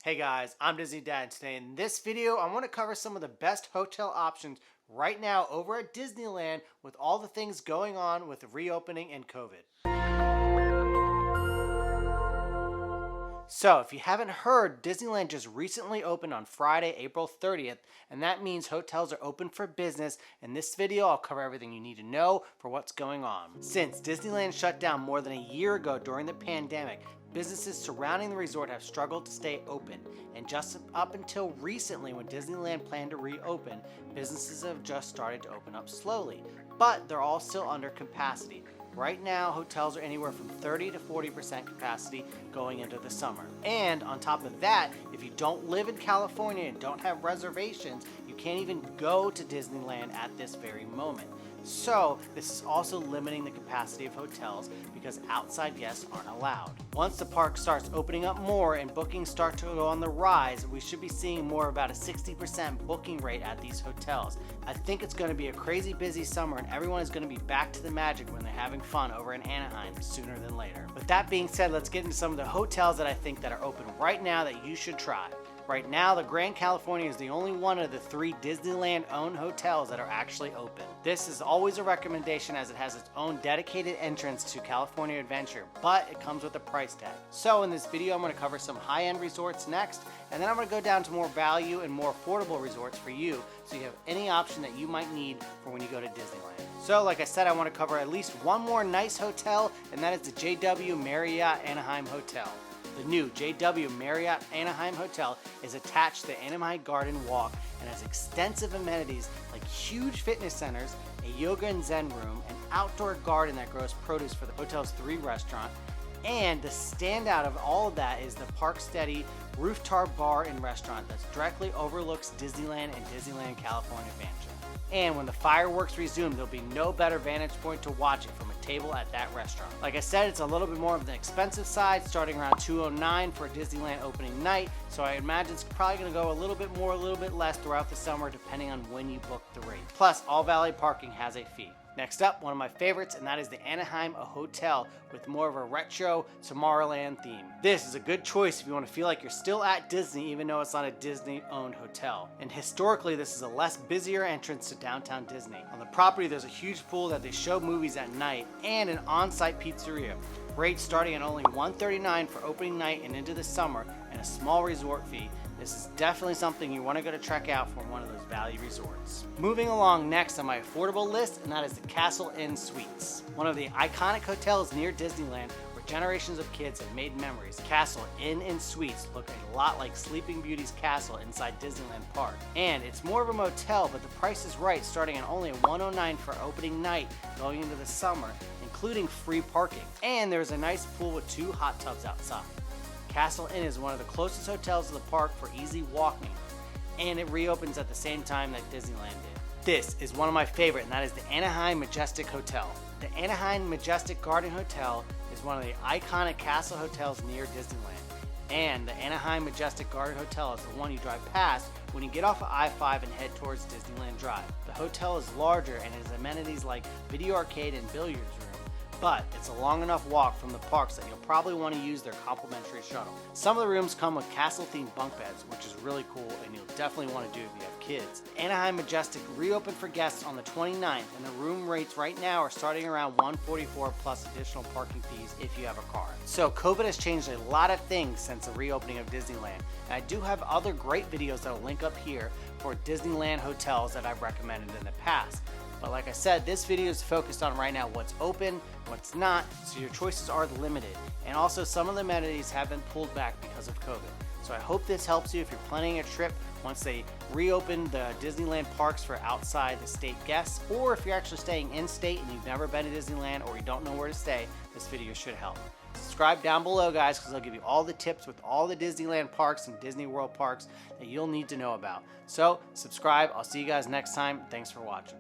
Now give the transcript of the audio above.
Hey guys, I'm Disney Dad, and today in this video I want to cover some of the best hotel options right now over at Disneyland with all the things going on with the reopening and COVID. So if you haven't heard, Disneyland just recently opened on Friday, April 30th, and that means hotels are open for business. In this video, I'll cover everything you need to know for what's going on. Since Disneyland shut down more than a year ago during the pandemic, businesses surrounding the resort have struggled to stay open, and just up until recently when Disneyland planned to reopen, businesses have just started to open up slowly, but they're all still under capacity. Right now, hotels are anywhere from 30 to 40% capacity going into the summer. And on top of that, if you don't live in California and don't have reservations, you can't even go to Disneyland at this very moment. So this is also limiting the capacity of hotels because outside guests aren't allowed. Once the park starts opening up more and bookings start to go on the rise, we should be seeing more about a 60% booking rate at these hotels. I think it's going to be a crazy busy summer and everyone is going to be back to the magic when they're having fun over in Anaheim sooner than later. With that being said, let's get into some of the hotels that I think that are open right now that you should try. Right now, the Grand Californian is the only one of the 3 Disneyland-owned hotels that are actually open. This is always a recommendation as it has its own dedicated entrance to California Adventure, but it comes with a price tag. So in this video, I'm going to cover some high-end resorts next, and then I'm going to go down to more value and more affordable resorts for you, so you have any option that you might need for when you go to Disneyland. So like I said, I want to cover at least one more nice hotel, and that is the JW Marriott Anaheim Hotel. The new JW Marriott Anaheim Hotel is attached to the Anaheim Garden Walk and has extensive amenities like huge fitness centers, a yoga and zen room, an outdoor garden that grows produce for the hotel's 3 restaurants, and the standout of all of that is the Park Steady rooftop bar and restaurant that directly overlooks Disneyland and Disneyland California Adventure. And when the fireworks resume, there'll be no better vantage point to watch it from a table at that restaurant. Like I said, it's a little bit more of the expensive side, starting around $209 for a Disneyland opening night, so I imagine it's probably going to go a little bit more, a little bit less throughout the summer depending on when you book the rate. Plus, all valet parking has a fee. Next up, one of my favorites, and that is the Anaheim Hotel with more of a retro Tomorrowland theme. This is a good choice if you want to feel like you're still at Disney even though it's not a Disney-owned hotel. And historically, this is a less busier entrance to downtown Disney. On the property, there's a huge pool that they show movies at night and an on-site pizzeria. Rates starting at only $139 for opening night and into the summer, and a small resort fee. This is definitely something you want to go to check out from one of those value resorts. Moving along next on my affordable list, and that is the Castle Inn Suites. One of the iconic hotels near Disneyland where generations of kids have made memories. Castle Inn and Suites look a lot like Sleeping Beauty's castle inside Disneyland Park. And it's more of a motel, but the price is right, starting at only $109 for opening night going into the summer, including free parking. And there's a nice pool with 2 hot tubs outside. Castle Inn is one of the closest hotels to the park for easy walking, and it reopens at the same time that Disneyland did. This is one of my favorite, and that is the Anaheim Majestic Hotel. The Anaheim Majestic Garden Hotel is one of the iconic castle hotels near Disneyland, and the Anaheim Majestic Garden Hotel is the one you drive past when you get off of I-5 and head towards Disneyland Drive. The hotel is larger and has amenities like video arcade and billiards room, but it's a long enough walk from the parks that you'll probably want to use their complimentary shuttle. Some of the rooms come with castle-themed bunk beds, which is really cool and you'll definitely want to do if you have kids. Anaheim Majestic reopened for guests on the 29th, and the room rates right now are starting around $144 plus additional parking fees if you have a car. So COVID has changed a lot of things since the reopening of Disneyland, and I do have other great videos that will link up here for Disneyland hotels that I've recommended in the past. But like I said, this video is focused on right now what's open, what's not, so your choices are limited. And also some of the amenities have been pulled back because of COVID. So I hope this helps you if you're planning a trip once they reopen the Disneyland parks for outside the state guests, or if you're actually staying in state and you've never been to Disneyland or you don't know where to stay, this video should help. Subscribe down below, guys, because I'll give you all the tips with all the Disneyland parks and Disney World parks that you'll need to know about. So subscribe. I'll see you guys next time. Thanks for watching.